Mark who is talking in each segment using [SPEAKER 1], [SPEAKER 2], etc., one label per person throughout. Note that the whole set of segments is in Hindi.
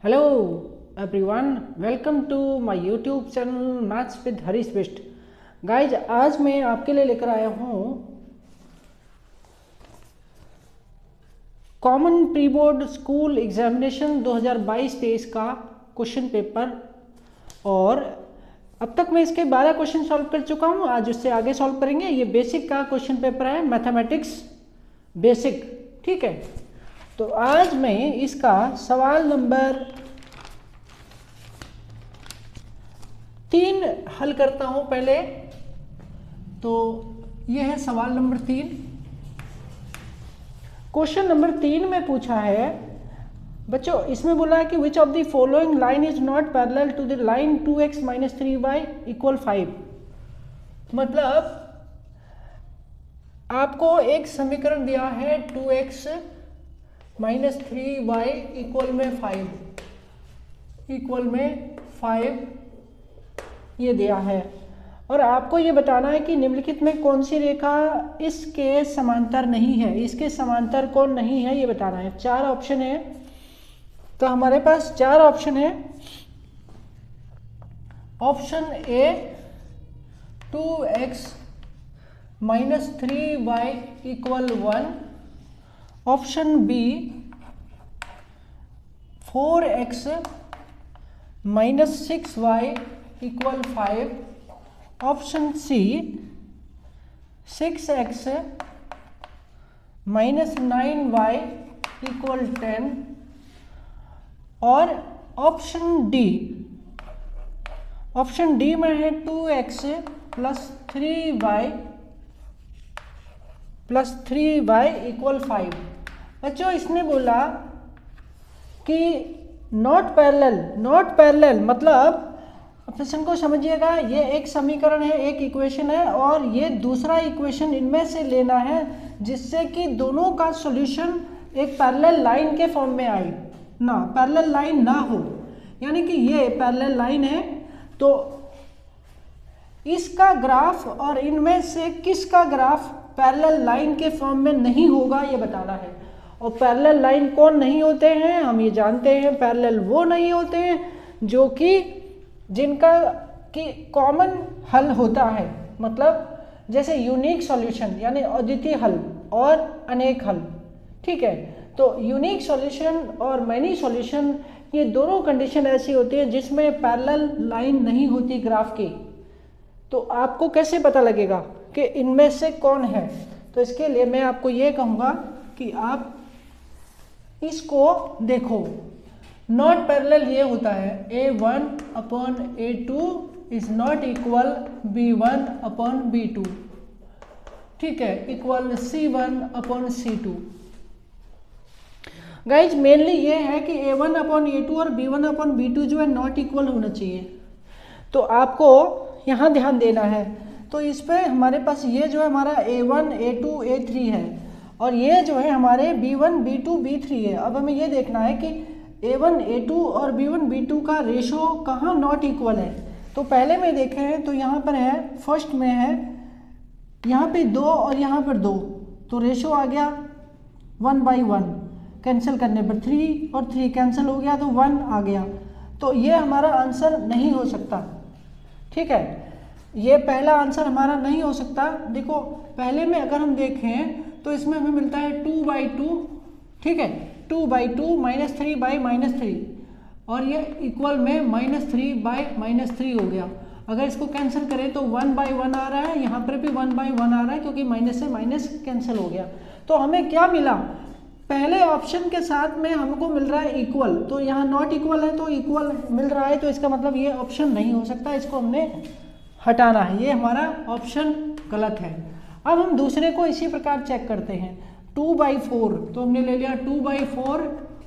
[SPEAKER 1] Hello everyone, welcome to my YouTube channel maths with Harish Bisht. Guys, आज मैं आपके लिए लेकर आया हूँ common pre board school examination 2022-23 का क्वेश्चन पेपर। और अब तक मैं इसके 12 क्वेश्चन सॉल्व कर चुका हूँ। आज उससे आगे सॉल्व करेंगे। ये बेसिक का क्वेश्चन पेपर है, मैथमेटिक्स बेसिक, ठीक है। तो आज मैं इसका सवाल नंबर 3 हल करता हूं। पहले तो यह है सवाल नंबर 3। क्वेश्चन नंबर 3 में पूछा है बच्चों, इसमें बोला है कि which of the following line is not parallel to the line 2x - 3y = 5। मतलब आपको एक समीकरण दिया है 2x - 3y = 5 ये दिया है, और आपको ये बताना है कि निम्नलिखित में कौन सी रेखा इसके समांतर नहीं है। इसके समांतर कौन नहीं है ये बताना है। 4 ऑप्शन है, तो हमारे पास 4 ऑप्शन है। Option A 2x - 3y = 1, option B 4x - 6y = 5, option C 6x - 9y = 10, और ऑप्शन डी में है 2x + 3y = 5। बच्चों, इसने बोला कि नॉट पैरेलल मतलब ऑप्शन को समझिएगा। ये एक समीकरण है, एक इक्वेशन है, और ये दूसरा इक्वेशन इनमें से लेना है जिससे कि दोनों का सॉल्यूशन एक पैरेलल लाइन के फॉर्म में आए ना, पैरेलल लाइन ना हो। यानी कि ये पैरेलल लाइन है, तो इसका ग्राफ और इनमें से किसका ग्राफ पैरेलल लाइन के फॉर्म में नहीं होगा ये बताना है। और पैरेलल लाइन कौन नहीं होते हैं हम ये जानते हैं। पैरेलल वो नहीं होते हैं जो कि जिनका कि कॉमन हल होता है, मतलब जैसे यूनिक सॉल्यूशन यानी अद्वितीय हल और अनेक हल, ठीक है। तो यूनिक सॉल्यूशन और मैनी सॉल्यूशन, ये दोनों कंडीशन ऐसी होती है जिसमें पैरेलल लाइन नहीं होती ग्राफ की। तो आपको कैसे पता लगेगा कि इनमें से कौन है? तो इसके लिए मैं आपको ये कहूँगा कि आप इसको देखो। नॉट पैरेलल ये होता है A1/A2 is not equal B1/B2, ठीक है, इक्वल C1/C2। गाइज, मेनली ये है कि A1/A2 और B1/B2 जो है नॉट इक्वल होना चाहिए। तो आपको यहाँ ध्यान देना है। तो इस पे हमारे पास ये जो है हमारा A1, A2, A3 है, और ये जो है हमारे B1, B2, B3 है। अब हमें ये देखना है कि A1, A2 और B1, B2 का रेशो कहाँ नॉट इक्वल है। तो पहले में देखें तो यहाँ पर है, फर्स्ट में है यहाँ पे 2 और यहाँ पर 2, तो रेशो आ गया 1/1। कैंसिल करने पर 3 और 3 कैंसिल हो गया तो 1 आ गया। तो ये हमारा आंसर नहीं हो सकता, ठीक है। ये पहला आंसर हमारा नहीं हो सकता। देखो, पहले में अगर हम देखें तो इसमें हमें मिलता है 2/2, ठीक है, 2/2 - 3/-3, और ये इक्वल में -3/-3 हो गया। अगर इसको कैंसिल करें तो 1/1 आ रहा है, यहाँ पर भी 1/1 आ रहा है क्योंकि माइनस से माइनस कैंसिल हो गया। तो हमें क्या मिला? पहले ऑप्शन के साथ में हमको मिल रहा है इक्वल, तो यहाँ नॉट इक्वल है तो इक्वल मिल रहा है, तो इसका मतलब ये ऑप्शन नहीं हो सकता, इसको हमने हटाना है। ये हमारा ऑप्शन गलत है। अब हम दूसरे को इसी प्रकार चेक करते हैं। 2/4, तो हमने ले लिया 2/4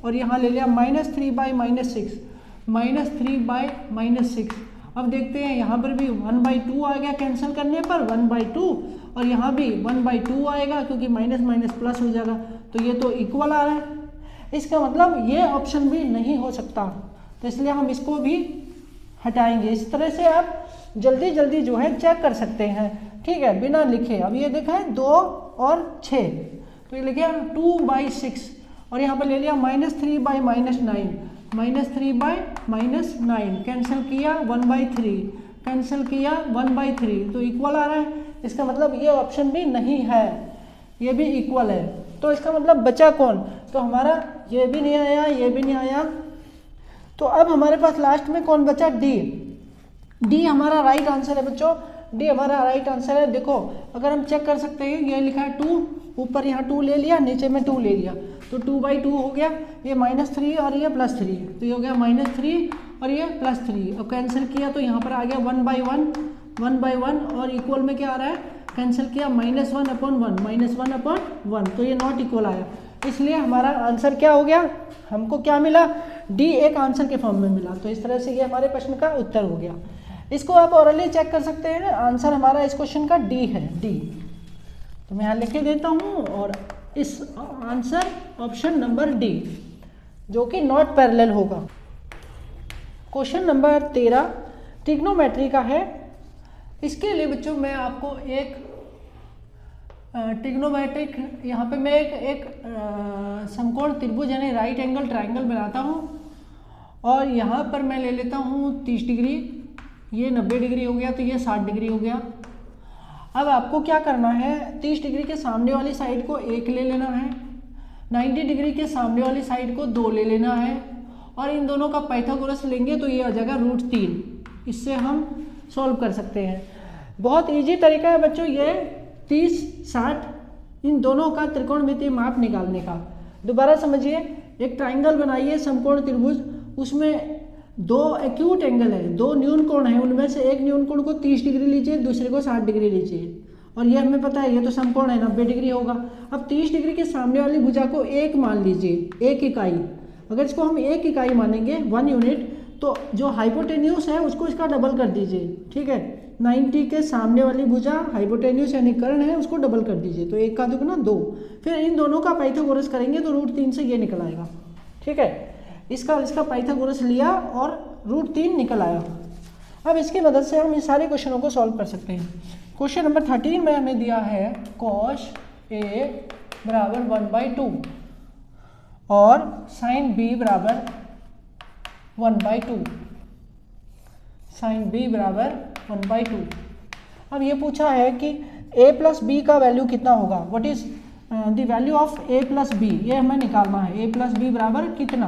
[SPEAKER 1] और यहाँ ले लिया -3/-6, -3/-6। अब देखते हैं यहाँ पर भी 1/2 आ गया कैंसिल करने पर, 1/2, और यहाँ भी 1/2 आएगा क्योंकि माइनस माइनस प्लस हो जाएगा। तो ये तो इक्वल आ रहा है, इसका मतलब ये ऑप्शन भी नहीं हो सकता, तो इसलिए हम इसको भी हटाएंगे। इस तरह से आप जल्दी जल्दी जो है चेक कर सकते हैं, ठीक है, बिना लिखे। अब ये देखा है 2 और 6, तो ये लिखे 2/6, और यहाँ पर ले लिया -3/-9, -3/-9 कैंसिल किया 1/3 कैंसिल किया 1/3 तो इक्वल आ रहा है। इसका मतलब ये ऑप्शन भी नहीं है, ये भी इक्वल है। तो इसका मतलब बचा कौन? तो हमारा ये भी नहीं आया, ये भी नहीं आया। तो अब हमारे पास लास्ट में कौन बचा? डी। डी हमारा राइट आंसर है बच्चों, डी हमारा राइट आंसर है। देखो अगर हम चेक कर सकते हैं, ये लिखा है 2, ऊपर यहाँ 2 ले लिया, नीचे में 2 ले लिया, तो 2/2 हो गया। ये -3 और ये +3, तो ये हो गया -3 और ये +3। अब कैंसिल किया तो यहाँ पर आ गया 1/1 और इक्वल में क्या आ रहा है? कैंसिल किया -1/1 तो ये नॉट इक्वल आया। इसलिए हमारा आंसर क्या हो गया? हमको क्या मिला? डी एक आंसर के फॉर्म में मिला। तो इस तरह से ये हमारे प्रश्न का उत्तर हो गया। इसको आप ऑरली चेक कर सकते हैं। आंसर हमारा इस क्वेश्चन का डी है, डी। तो मैं यहाँ लिख के देता हूँ और इस आंसर ऑप्शन नंबर डी, जो कि नॉट पैरेलल होगा। क्वेश्चन नंबर 13 ट्रिग्नोमेट्री का है। इसके लिए बच्चों मैं आपको एक ट्रिग्नोमेट्रिक यहाँ पे मैं एक समकोण त्रिभुज यानी राइट एंगल ट्राइंगल बनाता हूँ और यहाँ पर मैं ले लेता हूँ 30 डिग्री, ये 90 डिग्री हो गया, तो ये 60 डिग्री हो गया। अब आपको क्या करना है? 30 डिग्री के सामने वाली साइड को 1 ले लेना है, 90 डिग्री के सामने वाली साइड को 2 ले लेना है और इन दोनों का पाइथागोरस लेंगे तो ये आ जाएगा √3। इससे हम सॉल्व कर सकते हैं। बहुत इजी तरीका है बच्चों ये 30, 60 इन दोनों का त्रिकोणमितीय माप निकालने का। दोबारा समझिए, एक ट्राइंगल बनाइए समकोण त्रिभुज, उसमें 2 एक्यूट एंगल है, 2 न्यून कोण है, उनमें से एक न्यून कोण को 30 डिग्री लीजिए, दूसरे को 60 डिग्री लीजिए और ये हमें पता है ये तो समकोण है 90 डिग्री होगा। अब 30 डिग्री के सामने वाली भुजा को 1 मान लीजिए, 1 इकाई। अगर इसको हम 1 इकाई मानेंगे 1 यूनिट, तो जो हाइपोटेन्यूस है उसको इसका डबल कर दीजिए, ठीक है। 90 के सामने वाली भुजा हाइपोटेन्यूस यानी कर्ण है, उसको डबल कर दीजिए, तो 1 का दुगुना 2। फिर इन दोनों का पाइथागोरस करेंगे तो √3 से ये निकल आएगा, ठीक है। इसका पाइथागोरस लिया और √3 निकल आया। अब इसकी मदद से हम इन सारे क्वेश्चनों को सॉल्व कर सकते हैं। क्वेश्चन नंबर 13 में हमें दिया है cos A बराबर 1/2 और sin B बराबर 1/2, sin B बराबर 1/2। अब ये पूछा है कि A + B का वैल्यू कितना होगा, what is the value of A + B, ये हमें निकालना है। A + B बराबर कितना,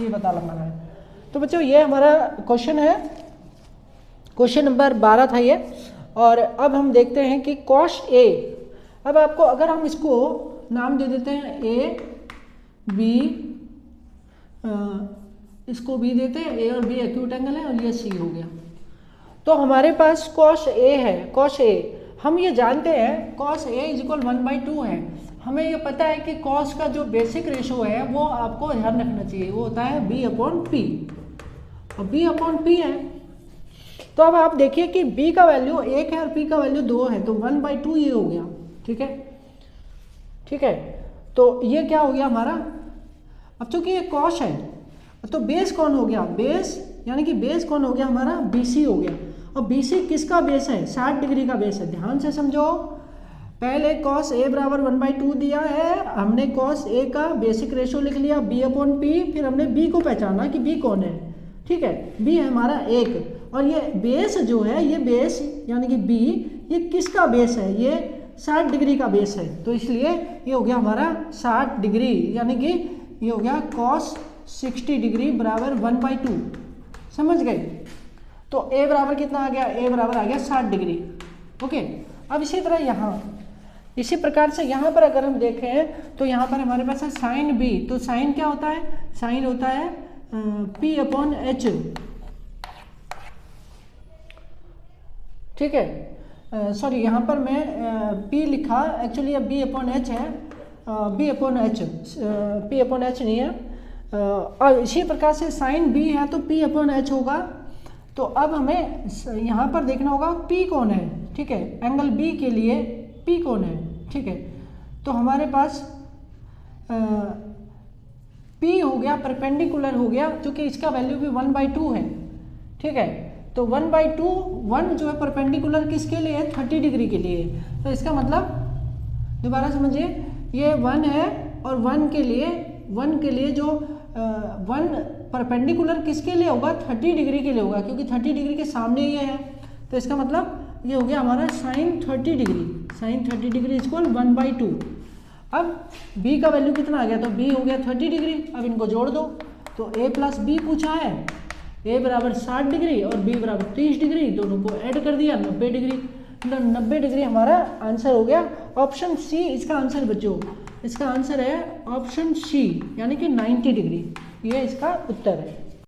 [SPEAKER 1] ये पता लगाना है। तो बच्चों ये हमारा क्वेश्चन है, क्वेश्चन नंबर 12 था ये। और अब हम देखते हैं कि cos A, अब आपको अगर हम इसको नाम दे देते हैं A B, इसको B देते हैं, A और B एक्यूट एंगल है और ये C हो गया। तो हमारे पास cos A है, cos A हम ये जानते हैं cos A = 1/2 है। हमें ये पता है कि cos का जो बेसिक रेशो है वो आपको ध्यान रखना चाहिए, वो होता है B/P, और B/P है। तो अब आप देखिए कि B का वैल्यू 1 है और P का वैल्यू 2 है, तो 1/2 ये हो गया, ठीक है, ठीक है। तो ये क्या हो गया हमारा? अब चूंकि ये cos है तो बेस कौन हो गया? बेस यानी कि बेस कौन हो गया हमारा? BC हो गया। और BC किसका बेस है? 60 डिग्री का बेस है। ध्यान से समझो, पहले cos A बराबर 1/2 दिया है, हमने cos A का बेसिक रेशो लिख लिया B/P, फिर हमने B को पहचाना कि B कौन है, ठीक है। B है हमारा 1 और ये बेस जो है, ये बेस यानी कि B, ये किसका बेस है? ये 60 डिग्री का बेस है। तो इसलिए ये हो गया हमारा 60 डिग्री, यानी कि ये हो गया cos 60 डिग्री बराबर 1/2। समझ गए? तो A बराबर कितना आ गया? A बराबर आ गया 60 डिग्री, ओके। अब इसी तरह यहाँ इसी प्रकार से यहाँ पर अगर हम देखें तो यहाँ पर हमारे पास है sin B। तो sin क्या होता है? sin होता है P/H, ठीक है। सॉरी, यहाँ पर मैं P लिखा, एक्चुअली ये B/H है, B/H, P/H नहीं है। और इसी प्रकार से sin B है तो P/H होगा। तो अब हमें यहाँ पर देखना होगा P कौन है, ठीक है। एंगल B के लिए P कौन है, ठीक है। तो हमारे पास P हो गया, परपेंडिकुलर हो गया, क्योंकि इसका वैल्यू भी 1/2 है, ठीक है। तो 1/2, 1 जो है परपेंडिकुलर किसके लिए है? 30 डिग्री के लिए। तो इसका मतलब, दोबारा समझिए, ये 1 है और 1 के लिए जो 1 परपेंडिकुलर किसके लिए होगा, 30 डिग्री के लिए होगा, क्योंकि 30 डिग्री के सामने ये है। तो इसका मतलब ये हो गया हमारा sine 30 degree, sine 30 degree equal 1/2। अब b का वैल्यू कितना आ गया, तो b हो गया 30 डिग्री। अब इनको जोड़ दो, तो a प्लस बी पूछा है, a बराबर 60 डिग्री और b बराबर 30 डिग्री, दोनों को ऐड कर दिया 90 डिग्री। मतलब 90 डिग्री हमारा आंसर हो गया। ऑप्शन सी इसका आंसर बच्चों, इसका आंसर है ऑप्शन सी, यानी कि 90 डिग्री, ये इसका उत्तर है।